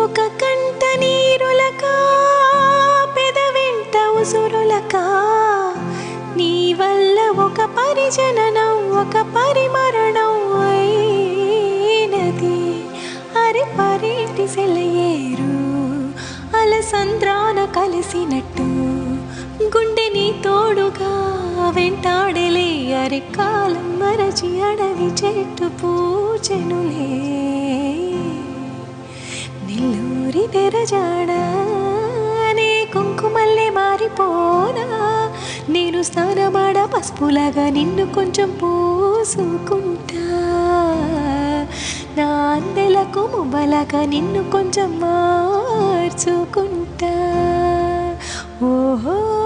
ఒక కంట నీరులకా పెదవెంట ఉసురులకా నీ వల్ల ఒక పరిజననం ఒక పరిమరణం అయినది. అరే పరేటి సెలయేరు అలసంద్రాన కలిసినట్టు గుండె నీ తోడుగా వెంటాడలే. అరే కాలం మరచి అడవి చెట్టు పూచెనులే. నెల్లూరి నెరజాడనే కుంకుమల్లే మారిపోనా, నేను స్నానమాడ పసుపులాగా నిన్ను కొంచెం పూసుకుంటా. నా అందెలకు మువ్వలాగా నిన్ను కొంచెం మార్చుకుంటా. ఓహో